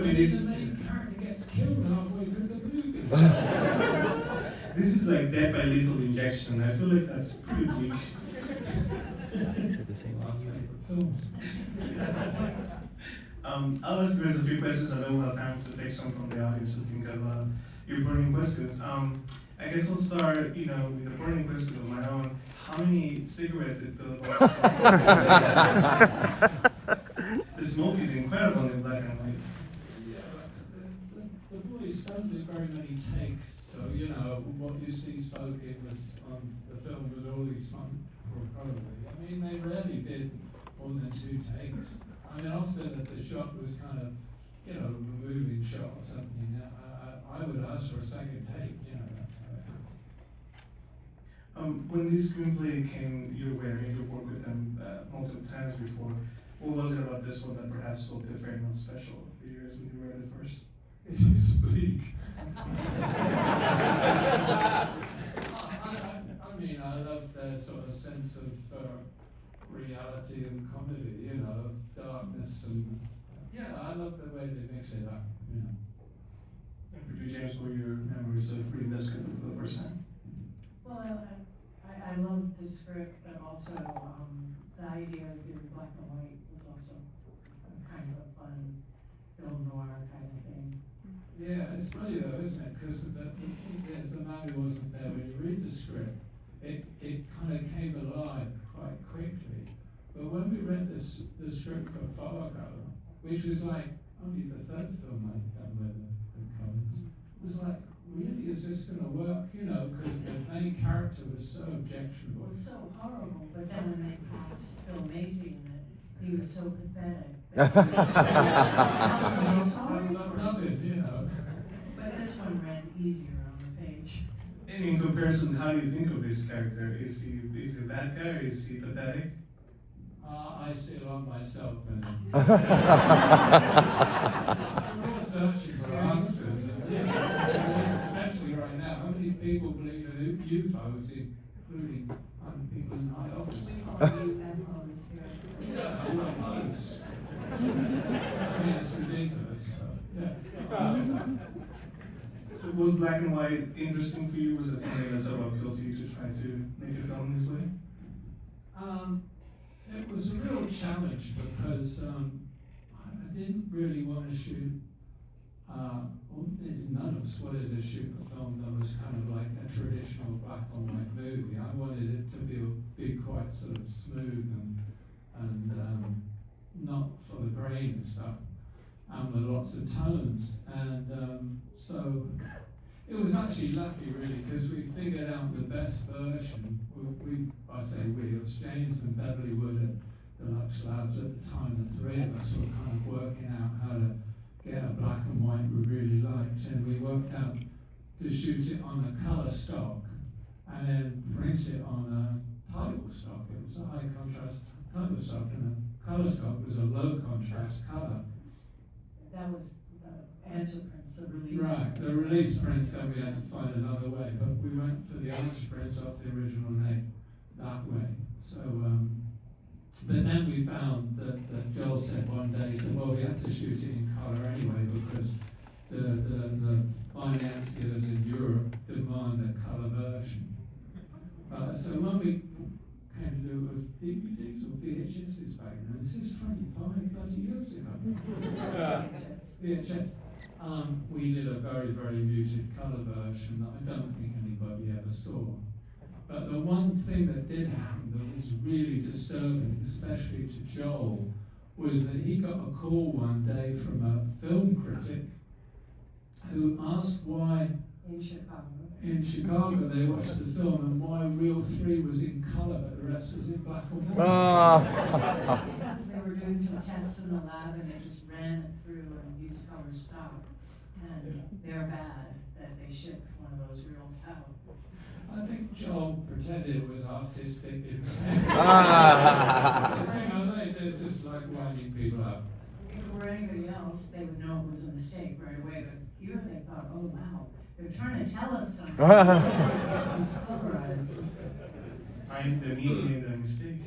But it is. The main character gets killed halfway through the movie. This is like death by lethal injection. I feel like that's pretty bleak. I'll ask you guys a few questions. I know we'll have time to take some from the audience to think of your burning questions. I guess I'll start, with a burning question of my own. How many cigarettes did Philip smoke? The smoke is incredible in black and white. Yeah, the boys don't do very many takes, so what you see spoken was on the film was always smoked, probably. I mean, they rarely did more than 2 takes. I mean, often if the shot was kind of, a moving shot or something, I would ask for a second take, that's how it happened. When this screenplay came your way, I mean, you worked with them multiple times before. What was it about this one that perhaps spoke to Fairmont Special for years when you read it first? It is bleak. I mean, I love their sort of sense of reality and comedy, darkness and I love the way they mix it up. And for you, James, what were your memories of reading this script for the first time? Well, I love the script, but also the idea of doing black and white was also kind of a fun film noir kind of thing. Yeah, it's funny though, isn't it? Because the movie wasn't there. When you read the script, it kind of came alive quite quickly. But when we read the script for Fargo, which was like only the 3rd film I'd done with the Coens, it was like, really, is this going to work? Because the main character was so objectionable. It was so horrible, but then when they cast Phil Macy in it, he was so pathetic. I love it, But this one ran easier on the page. And in comparison, how do you think of this character? Is he a bad guy or is he pathetic? I see a lot myself in it. I'm always searching for answers, especially right now. How many people believe in UFOs, including people in high office? We call you UFOs here. Yeah, UFOs. I mean, it's ridiculous. So was black and white interesting for you? Was it something that sort of appealed to you to try to make a film this way? It was a real challenge because I didn't really want to shoot, none of us wanted to shoot a film that was kind of like a traditional black and white movie. I wanted it to be quite sort of smooth and not for the grain and stuff, and with lots of tones. And so it was actually lucky, really, because we figured out the best version. I say we, it was James and Beverly Wood at Deluxe Labs at the time. The 3 of us were kind of working out how to get a black and white we really liked, and we worked out to shoot it on a color stock and then print it on a title stock. It was a high contrast title stock, and a color stock was a low contrast color. That was the answer prints, the release Right, prints. the release prints, then we had to find another way, but we went for the answer prints off the original name that way. So, but then we found that Joel said one day, he said, well, we have to shoot it in color anyway because the financiers in Europe demand a color version. So when we came to do it with DVDs or VHSs back then, this is 25 bloody years ago. VHS. We did a very, very muted color version that I don't think anybody ever saw. But the one thing that did happen that was really disturbing, especially to Joel, was that he got a call one day from a film critic who asked why in Chicago they watched the film and why Reel 3 was in color but the rest was in black and white. Because they were doing some tests in the lab and they just ran it through and used color stock. And they're bad that they shipped one of those reels out. I think Joel pretended it was artistic intent. They're just like winding people up. If it were anybody else, they would know it was a mistake right away. But here they thought, oh wow, they're trying to tell us something. It's polarized. Find the meaning in the mistake.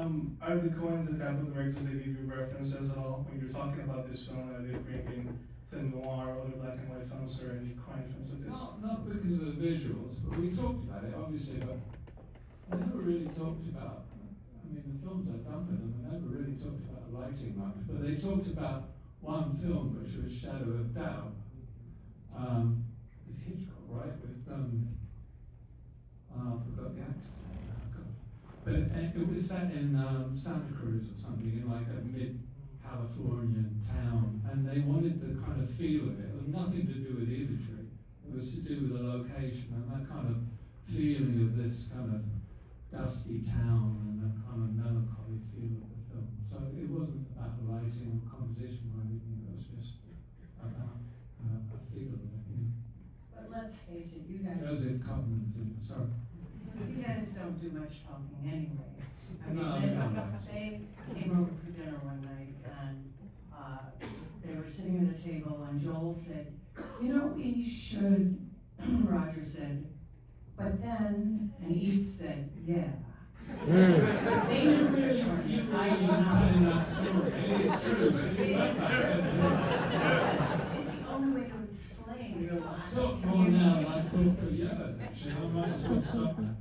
Are the Coens the type of directors that give you references at all when you're talking about this film? Are they bringing film noir or other black and white films or any crime films like this? Not because of the visuals, but we talked about it, obviously, but we never really talked about, I mean, the films I've done with them, we never really talked about lighting much, but they talked about one film, which was Shadow of Doubt. It's Hitchcock, right? With, I forgot the actor's name. But it was set in Santa Cruz or something, in like a mid-Californian town, and they wanted the kind of feel of it. It had nothing to do with imagery. It was to do with the location and that kind of feeling of this kind of dusty town and that kind of melancholy feel of the film. So it wasn't about the lighting or composition or anything. It was just about a feel of it. But let's face it, you guys. Joseph Cotman's in. Sorry. You guys don't do much talking anyway. I mean, No, they, we don't. they came over for dinner one night and they were sitting at a table and Joel said, you know, we should, Roger said, but then, and Eve said, yeah. They never really argued. I do telling not. that story. It is true, but It you is true. It's the only way to explain your life. talk more now than I've talked for years, actually. I might as well stop now.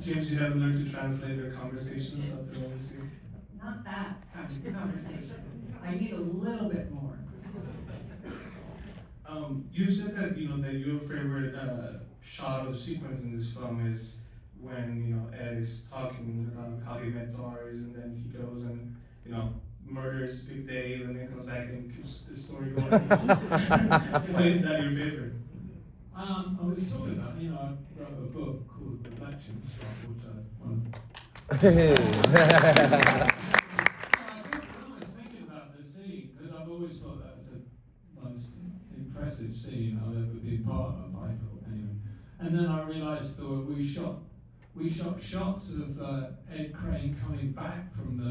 James, you haven't learned to translate their conversations up to this year? Not that kind of conversation. I need a little bit more. You said that that your favorite shot or sequence in this film is when Ed is talking about how he met Doris, and then he goes and murders Big Dave, and then comes back and keeps the story going. Why is that your favorite? I was talking about, I wrote a book called Reflections, which I want I was thinking about the scene, because I've always thought that was the most impressive scene I've ever been part of, I thought, anyway. And then I realised that we shot shots of Ed Crane coming back from the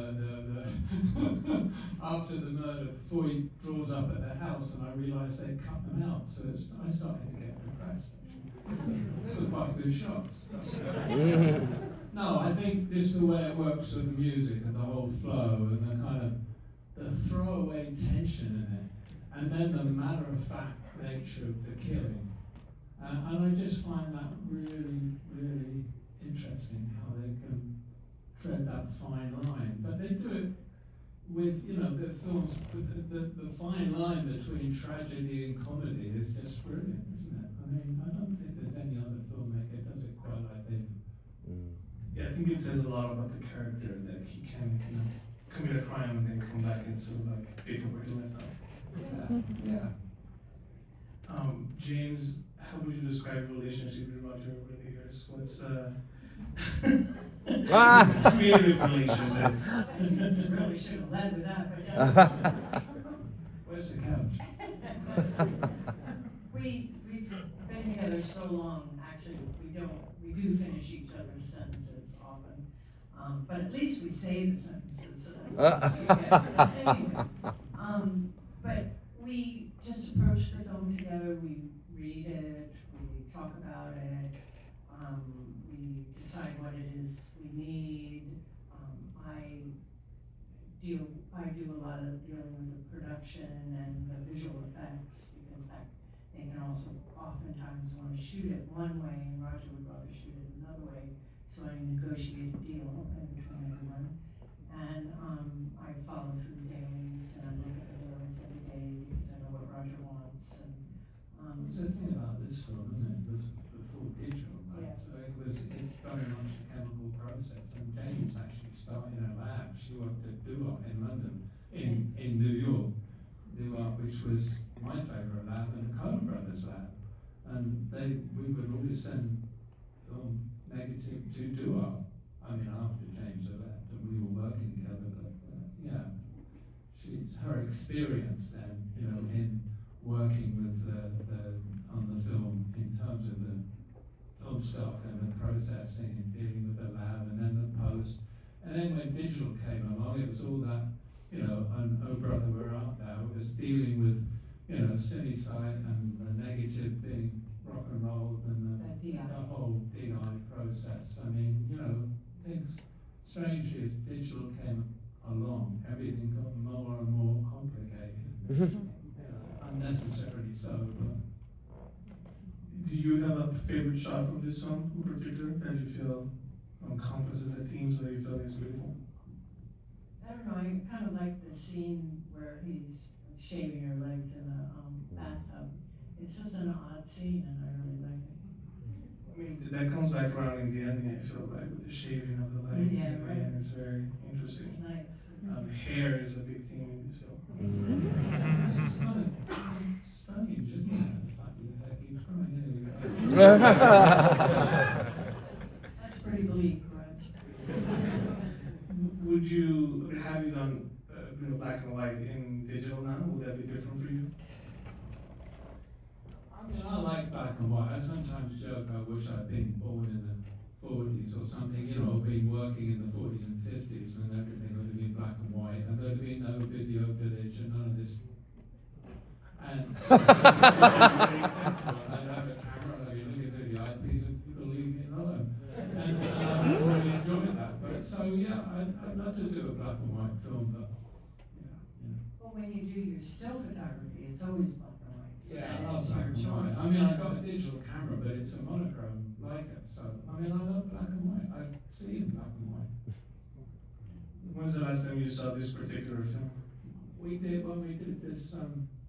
after the murder, before he draws up at the house, and I realised they'd cut them out, so I started to get depressed. They were quite good shots. No, I think just the way it works with the music and the whole flow and the kind of the throwaway tension in it, and then the matter-of-fact nature of the killing. And I just find that really, really interesting, how they can tread that fine line. But they do it with, the films, the fine line between tragedy and comedy is just brilliant, isn't it? I mean, I don't think there's any other filmmaker does it quite like they do. Yeah, I think it says a lot about the character that he can, commit a crime and then come back and sort of like pick up where he left off. Yeah. James, how would you describe your relationship with Roger over the years? What's creative relationship? Really should have led with that, but yeah. Where's the couch? We've been together so long, actually, we do finish each other's sentences often. But at least we say the sentences, so that's what we get. So anyway, but we just approach the film together, we read it, we talk about it, we decide what it is we need. I do a lot of dealing with the production and the visual effects, because they can also oftentimes want to shoot it one way and Roger would rather shoot it another way. So I negotiate a deal in between everyone. And I follow through the dailies and I look at the bills every day because I know what Roger wants. And It's the thing about this film, isn't it? It was before digital, right? Yeah. So it's very much a chemical process. And James actually started in a lab. She worked at Duart in London, in New York, Duart, which was my favourite lab, and the Coen Brothers lab. And we would always send film negative to Duart. I mean, after James had left, and we were working together. But yeah, her experience then, in working with on the film in terms of the film stock and the processing and dealing with the lab and then the post. And then when digital came along, it was all that, and Oh Brother Where Art Thou, it was dealing with, cine site and the negative being rock and roll and the whole DI process. I mean, strangely, as digital came along, everything got more and more complicated. Unnecessarily so, but Do you have a favorite shot from this film in particular that you feel encompasses the themes that you feel is beautiful? I don't know, I kind of like the scene where he's shaving her legs in a bathtub. It's just an odd scene and I really like it. I mean, that comes back around in the ending, I feel, right, with the shaving of the leg. Yeah, right. And it's very interesting. It's nice. Hair is a big theme in this film. it's kind of strange, isn't it? The fact that your hair keeps growing anyway. That's pretty bleak, right? Would you have you done black and white in digital now? Would that be different for you? I mean, I like black and white. I sometimes joke I wish I'd been born in the 40s or something, you know, been working in the 40s and 50s and everything would have been black and white and there'd have been no video village and none of this. And I'd have a camera and I'd be looking at the eyepiece and people leave me alone. And I really enjoyed that. But so, yeah, I'd love to do a black and white film, but Well, when you do your still photography, it's always black and white. So yeah, that I love is black your and white. choice. I mean, I got a digital camera, but it's a monochrome Leica, so I mean, I love black and white. I see in black and white. When's the last time you saw this particular film? We did when we did this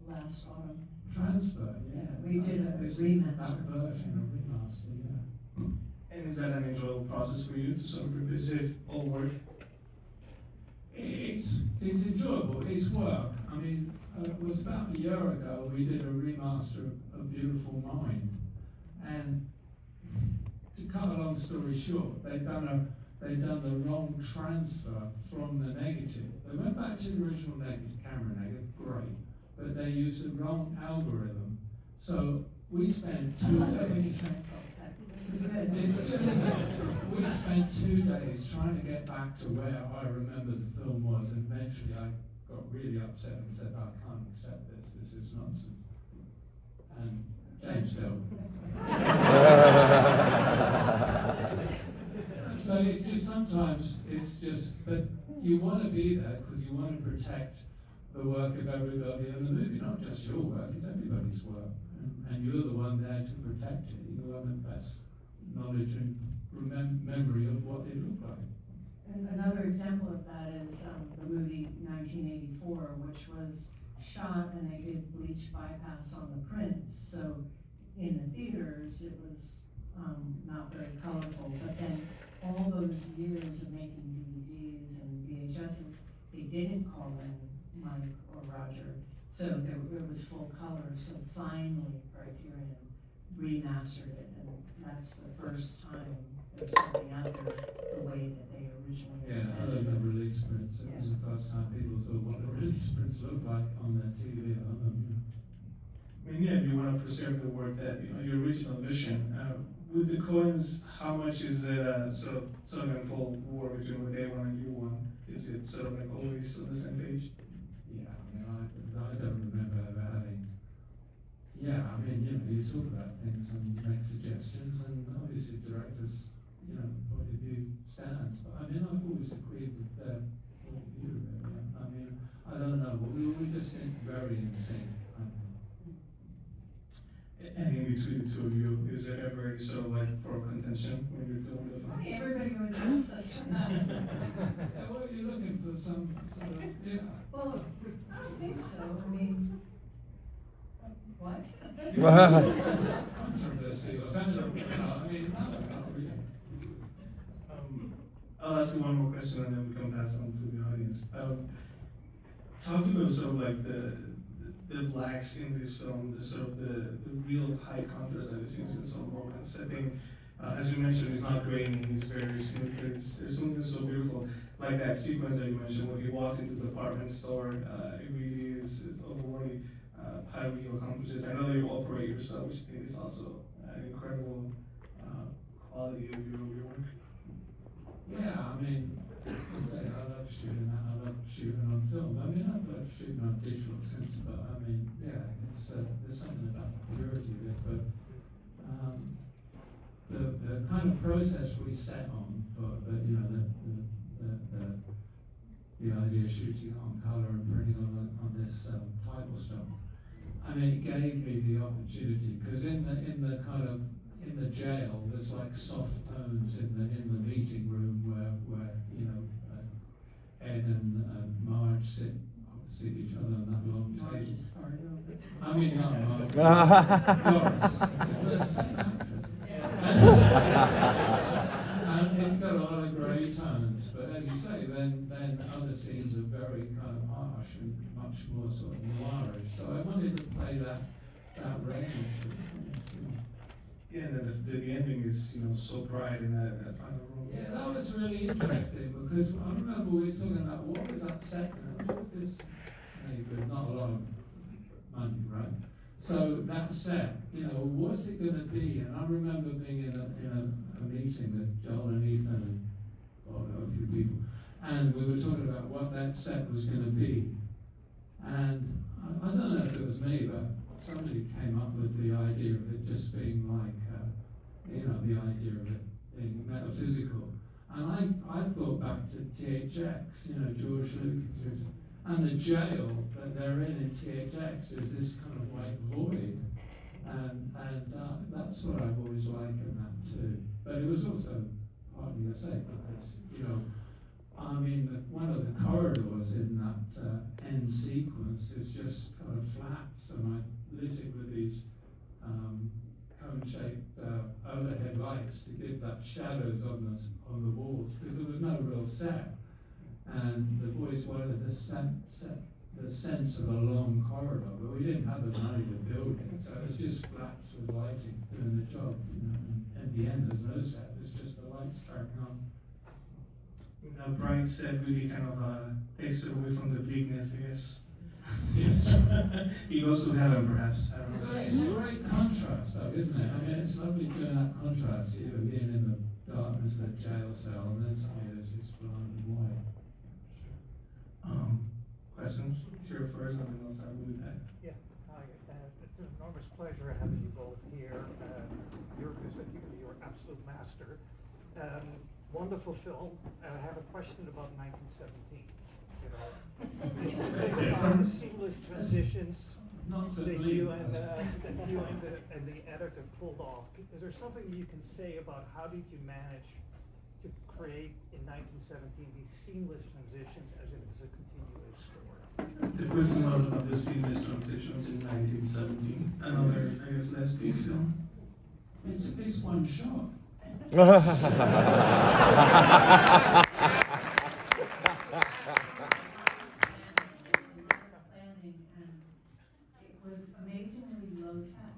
Last autumn. transfer, yeah. We did a This- remaster. That version of remaster, yeah. And is that an enjoyable process for you to sort of revisit old work? It's enjoyable. It's work. I mean, it was about a year ago we did a remaster of Beautiful Mind, and to cut a long story short, they'd done the wrong transfer from the negative. They went back to the original negative, camera negative, great, but they used the wrong algorithm. So we spent 2 days. This is good. We spent 2 days trying to get back to where I remember the film was, and eventually I got really upset and said, I can't accept this, this is nonsense. And James Hill. So it's just sometimes, it's just, but you want to be there because you want to protect the work of everybody in the movie, not just your work, it's everybody's work. And you're the one there to protect it. You have the best knowledge and memory of what it looked like. And another example of that is the movie 1984, which was shot and they did bleach bypass on the prints. So in the theaters, it was not very colorful. But then all those years of making DVDs and VHSs, they didn't call in Mike or Roger. So it was full color. So finally, Criterion remastered it, and that's the first time there's something out there the way that they originally Yeah, I love the release prints. It was the first time people saw what the release prints looked like on their TV. I mean, yeah, if you want to preserve the work that, your original vision. With the Coens, how much is it sort of in full war between what they want and you want? Is it sort of like always on the same page? Yeah, I mean, I don't remember ever having. Yeah, I mean, you talk about things and make suggestions, and obviously directors, point of view stands. But I mean, I've always agreed with their point of view. Really. I mean, I don't know, but we just think very in sync. And in between the two of you, is there ever any sort of like for contention when you're doing the film? Funny, everybody always asks us that. Yeah, well, you're looking for some sort of, yeah. Well, I don't think so. I mean, what? Controversy or something, I mean, no, not really. I'll ask you one more question and then we can pass on to the audience. Talking about sort of like the blacks in this film, the sort of the real high contrast that it seems in some moments. I think, as you mentioned, it's not grainy, it's very smooth, but there's something so beautiful, like that sequence that you mentioned when he walks into the department store. It really is overwhelming how you accomplish this. I know that you operate yourself, which I think is also an incredible quality of your work. Yeah, I mean, I say I love shooting that. I love shooting on film. I mean, I've loved shooting on digital since, but I mean, yeah, it's there's something about the purity of it. But the kind of process we set on for the shooting on colour and printing on this title stone. I mean, it gave me the opportunity, because in the jail, there's like soft tones in the meeting room where you know, Ed and Marge sit opposite each other on that long table. Marge is hard over. I mean, not Marge. Doris. And it's got a lot of grey tones, but as you say, then other scenes are very kind of harsh and much more sort of noirish. So I wanted to play that range. Yeah, and then the ending is, you know, so bright in that final room. Yeah, that was really interesting, because I remember we were talking about what was that set, and what this neighbourhood, not a lot of money, right? So that set, you know, what's it going to be? And I remember being in a meeting with Joel and Ethan and a few people, and we were talking about what that set was going to be. And I don't know if it was me, but somebody came up with the idea of it just being like, you know, the idea of it being metaphysical. And I thought back to THX, you know, George Lucas's, and the jail that they're in THX is this kind of like void. And that's what I've always liked in that too. But it was also partly a mistake, because, you know, I mean, one of the corridors in that end sequence is just kind of flat, so I lit it with these cone-shaped overhead lights to give that shadows on the walls, because there was no real set. And the boys wanted the sense of a long corridor, but we didn't have the money to build it, so it was just flats with lighting doing the job. You know, and at the end, there's no set; it's just the lights turning on. You know, bright set really kind of takes it away from the bleakness, I guess. Yes. He goes to heaven, perhaps. I don't know. It's a great contrast, though, isn't it? I mean, it's lovely doing that contrast, you know, being in the darkness of the jail cell, and then suddenly there's this blinding light. Questions? Here first, and then I'll start with that. Yeah, hi. It's an enormous pleasure having you both here. You're absolute master. Wonderful film. I have a question about 1917. You know, the seamless transitions Not so that bleak. you and the editor pulled off. Is there something you can say about how did you manage to create in 1917 these seamless transitions as it is a continuous story? The question was about the seamless transitions in 1917. Another, I guess, less big film. It's one shot. Landing, and it was amazingly low tech.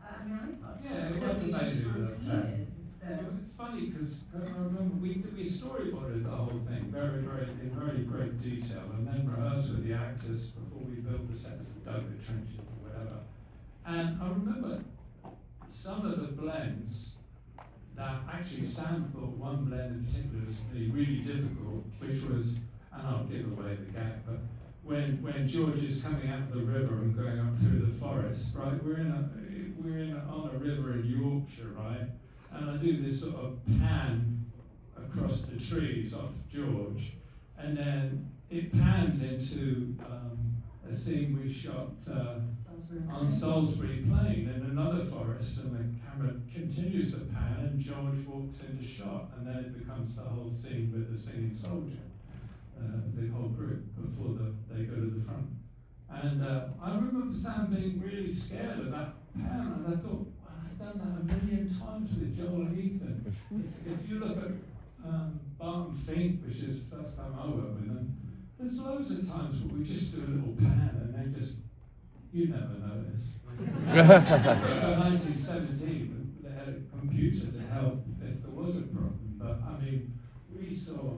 I mean, I thought. Yeah, it that was we just amazingly low tech. repeated the- It's funny, because I remember we storyboarded the whole thing in very great detail, and then rehearsed with the actors before we built the sets and dug the trenches or whatever. And I remember some of the blends that actually Sam thought one blend in particular was really difficult, which was, and I'll give away the gag, but when George is coming out of the river and going up through the forest, right? We're on a river in Yorkshire, right? And I do this sort of pan across the trees off George, and then it pans into a scene we shot on Salisbury Plain in another forest, and the camera continues to pan, and George walks into shot, and then it becomes the whole scene with the singing soldier, the whole group, before they go to the front. And I remember Sam being really scared of that pan, and I thought, well, I've done that a million times with Joel and Ethan. If you look at Barton Fink, which is the first time I worked with them, there's loads of times where we just do a little pan, and they just, you never notice. So 1917, they had a computer to help if there was a problem. But I mean, we saw a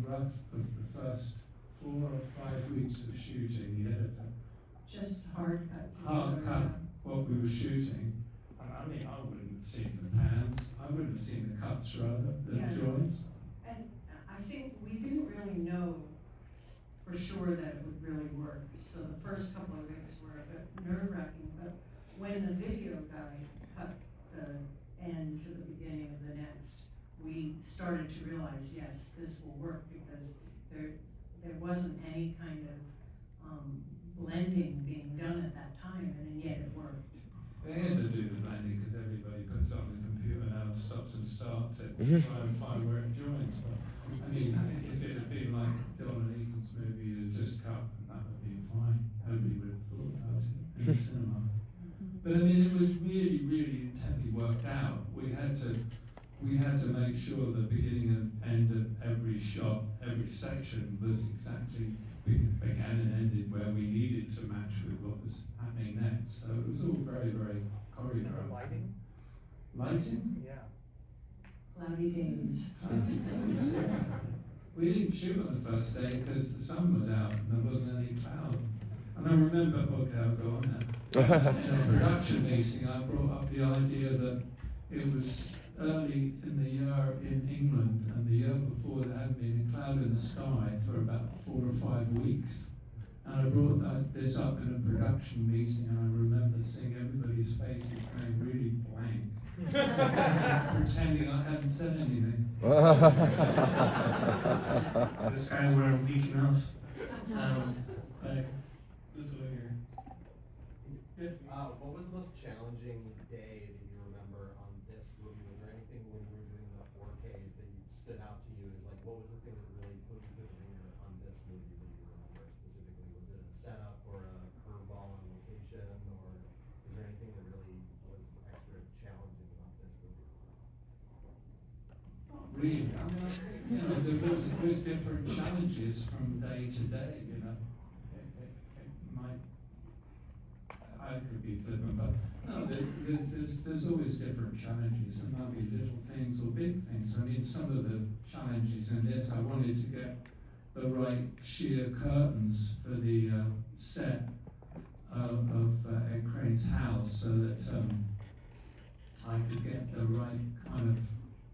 rough of the first 4 or 5 weeks of shooting. The editor Just hard cut. hard cut what we were shooting. And I mean, I wouldn't have seen the pans. I wouldn't have seen the cuts, rather, the Yeah. joints. And I think we didn't really know for sure that it would really work. So the first couple of weeks were a bit nerve-wracking, but when the video guy cut the end to the beginning of the next, we started to realize, yes, this will work, because there wasn't any kind of, blending being done at that time, and yet it worked. They had to do the blending because everybody puts on the computer now, stops and starts it, to try and find where it joins. But I mean, if it had been like Deakins movie, you'd just cut, and that would be fine. Nobody would have thought about it in the cinema. But I mean, it was really, really intently worked out. We had to make sure the beginning and end of every shot, every section was exactly began and ended where we needed to match with what was happening next. So it was all very, very And the choreographed. lighting? Lighting? Yeah. Cloudy days. We didn't shoot on the first day because the sun was out and there wasn't any cloud. And I remember, okay, I'll go on now. In a production meeting, I brought up the idea that it was early in the year in England, and the year before there hadn't been a cloud in the sky for about 4 or 5 weeks. And I brought this up in a production meeting, and I remember seeing everybody's faces going really blank, pretending I hadn't said anything. The skies weren't weak enough. Like, this over here. What was the most challenging day that you remember on this movie? Was there anything when you were doing the 4K that stood out to you as like, what was the thing that really put you through the ringer on this movie that you remember specifically? Was it a setup or a curveball on location, or is there anything that really was extra challenging about this movie? Not really. I mean, I think, you know, there's different challenges from day to day, you know. It might, I could be flippant, but no, there's always different challenges. There might be little things or big things. I mean, some of the challenges in this, I wanted to get the right sheer curtains for the set of Ed Crane's house, so that I could get the right kind of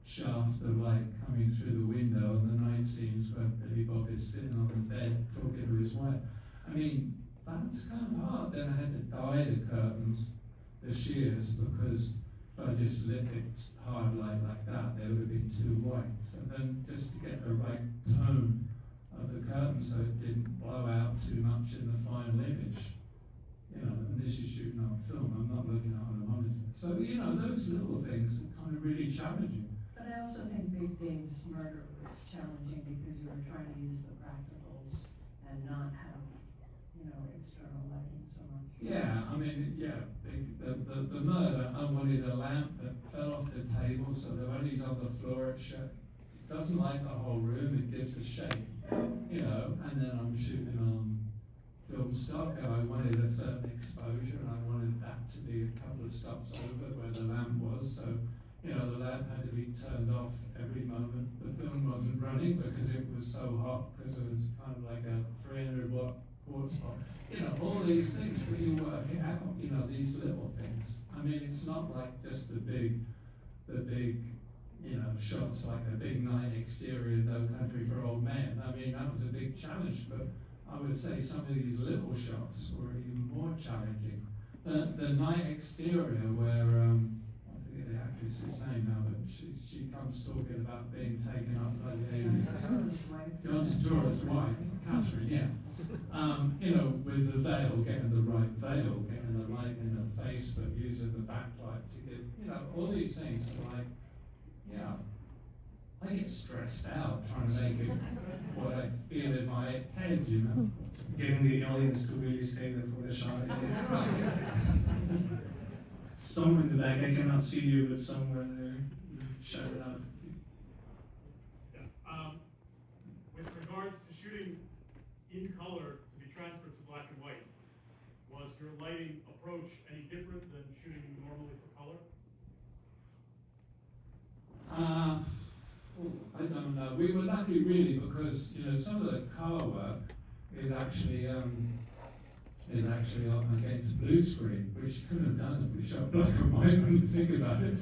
shaft of light coming through the window on the night scenes where Billy Bob is sitting on the bed talking to his wife. I mean, that's kind of hard. Then I had to dye the curtains, the shears, because if I just lit it hard light like that, they would have been too white. So then just to get the right tone of the curtain so it didn't blow out too much in the final image. You know, and this is shooting on film, I'm not looking at it on a monitor. So, you know, those little things are kind of really challenging. But I also think Big Dave's Murder was challenging because you were trying to use the practicals and not have, you know, external lighting so much. Yeah, I mean, yeah, the murder, I wanted a lamp that fell off the table, so that when he's on the floor, it doesn't light the whole room, it gives a shape, you know, and then I'm shooting on film stock, and I wanted a certain exposure, and I wanted that to be a couple of stops over where the lamp was, so, you know, the lamp had to be turned off every moment. The film wasn't running because it was so hot, because it was kind of like a 300 watt quartz pot. You know, all these things, but you work it out, you know, these little things. I mean, it's not like just the big, you know, shots like a big night exterior, No Country for Old Men. I mean, that was a big challenge, but I would say some of these little shots were even more challenging. The night exterior where, I forget the actress's name now, but she comes talking about being taken up by the aliens. John Turturro's wife, Catherine, yeah. You know, with the veil, getting the right veil, getting the light in her face, but using the backlight to give, you know, all these things are like, yeah, I get stressed out trying to make it what I feel in my head, you know. Getting the aliens to really stay there for the shot. Somewhere in the back, I cannot see you, but somewhere there, shout it out. Yeah. With regards to shooting in color to be transferred to black and white, was your lighting approach any different than shooting normally for color? I don't know. We were lucky really because, you know, some of the color work is actually against blue screen, which you couldn't have done if we shot black and white when you think about it.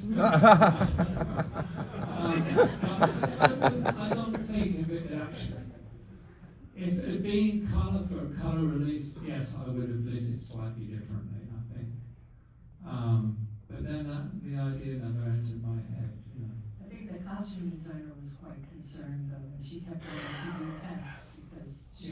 I don't think if it actually, if it had been colour for a colour release, yes, I would have lit it slightly differently, I think. But then the idea never entered my head, you know. I think the costume designer was quite concerned though, and she kept wanting to do tests because she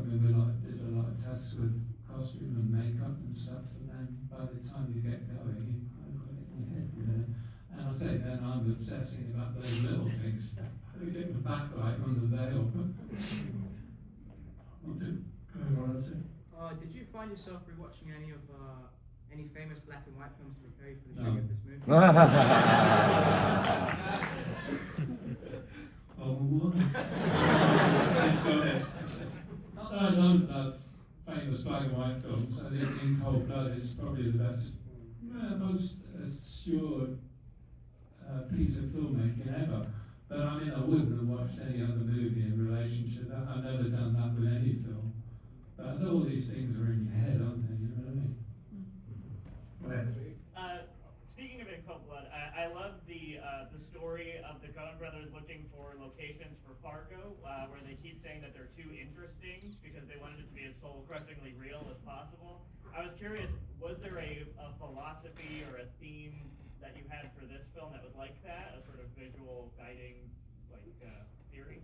I mean, did a lot of tests with costume and makeup and stuff, and then by the time you get going, you kind of got it in your head, you know. And I say then I'm obsessing about those little things. How to get the backlight on the veil. Did you find yourself rewatching any famous black and white films to prepare you for the No. shooting of this movie? Let's go ahead. Not that I don't love famous black and white films. I think In Cold Blood is probably the best, most assured piece of filmmaking ever. But I mean, I wouldn't have watched any other movie in relation to that. I've never done that with any film. But all these things are in your head, aren't they? You know what I mean? Go ahead. Speaking of In Cold Blood, I love the story of the Coen brothers looking for locations for Fargo, where they keep saying that they're too interesting because they wanted it to be as soul-crushingly real as possible. I was curious, was there a philosophy or a theme that you had for this film that was like that, a sort of visual guiding theory?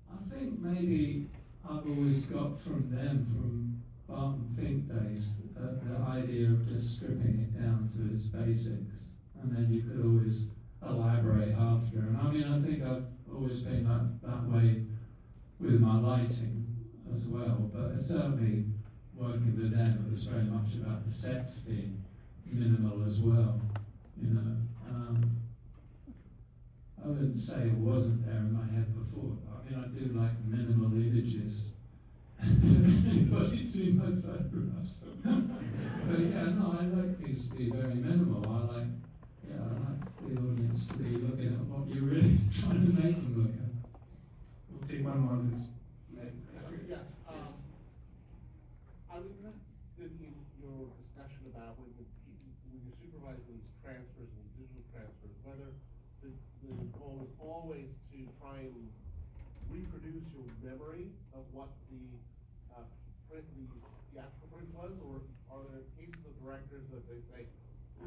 I think maybe I've always got from them, from Barton Fink days, the idea of just stripping it down to its basics, and then you could always elaborate after. And I mean, I think I've always been that way with my lighting as well, but certainly working with them, it was very much about the sets being minimal as well, you know. I wouldn't say it wasn't there in my head before. I mean, I do like minimal images. Anybody seen my photographs? But yeah, no, I like these to be very minimal. I like the audience to be looking at what you're really trying to make them look at. We'll take one more of this. Yes, I was interested in your discussion about when you're supervising these transfers and these digital transfers, whether the goal is always to try and reproduce your memory of what the theatrical print was, or are there cases of directors that they say,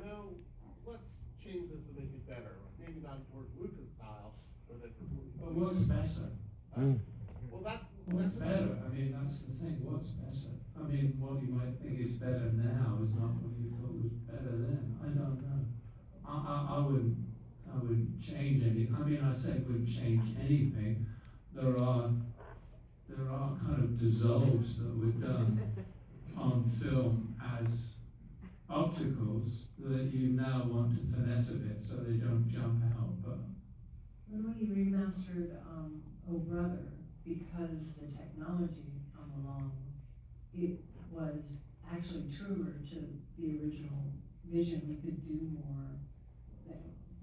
no, let's change this and make it better? Maybe not George Lucas style, but that's completely. But what's better? Well, that's better. I mean, that's the thing. What's better? I mean, what you might think is better now is not what you thought was better then. I don't know. I wouldn't change any. I mean, I said wouldn't change anything. There are kind of dissolves that were done on film as opticals that you now want to finesse a bit so they don't jump out. But When we remastered Oh Brother, because the technology come along, it was actually truer to the original vision. We could do more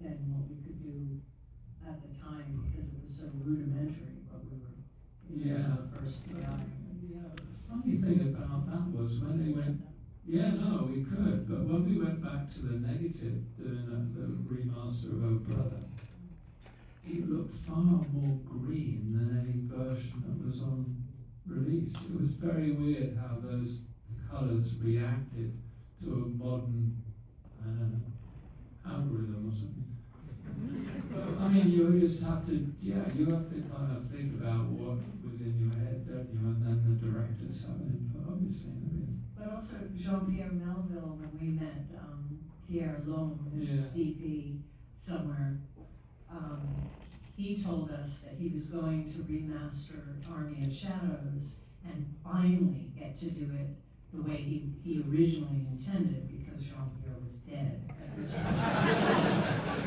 than what we could do at the time because it was so rudimentary, but we were the first AI. Yeah, the funny thing about that was when they went, we could, but when we went back to the negative, doing the remaster of Oh Brother, it looked far more green than any version that was on release. It was very weird how those colours reacted to a modern, algorithm or something. But, I mean, you just have to, you have to kind of think about what was in your head, don't you? And then the director's having input, obviously. I mean. But also Jean-Pierre Melville, when we met Pierre Lhomme, who's DP somewhere, he told us that he was going to remaster Army of Shadows and finally get to do it the way he originally intended, because Jean-Pierre was dead at this point.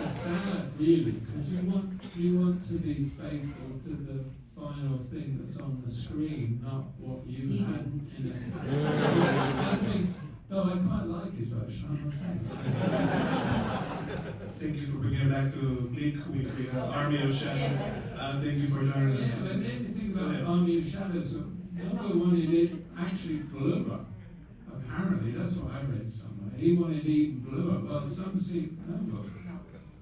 It's sad, really, because you want to be faithful to the final thing that's on the screen, not what you had in it. No, I quite like his version, I must say. Thank you for bringing it back to Bleak Week, Army of Shadows. Thank you for joining us. Yeah, but anything about Army of Shadows, Melville wanted it actually bluer. Apparently, that's what I read somewhere. He wanted it even bluer. Well, some seem,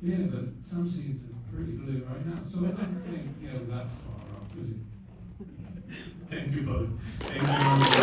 but some scenes are pretty blue right now. So I don't think that far off, is it? Thank you both. Thank you.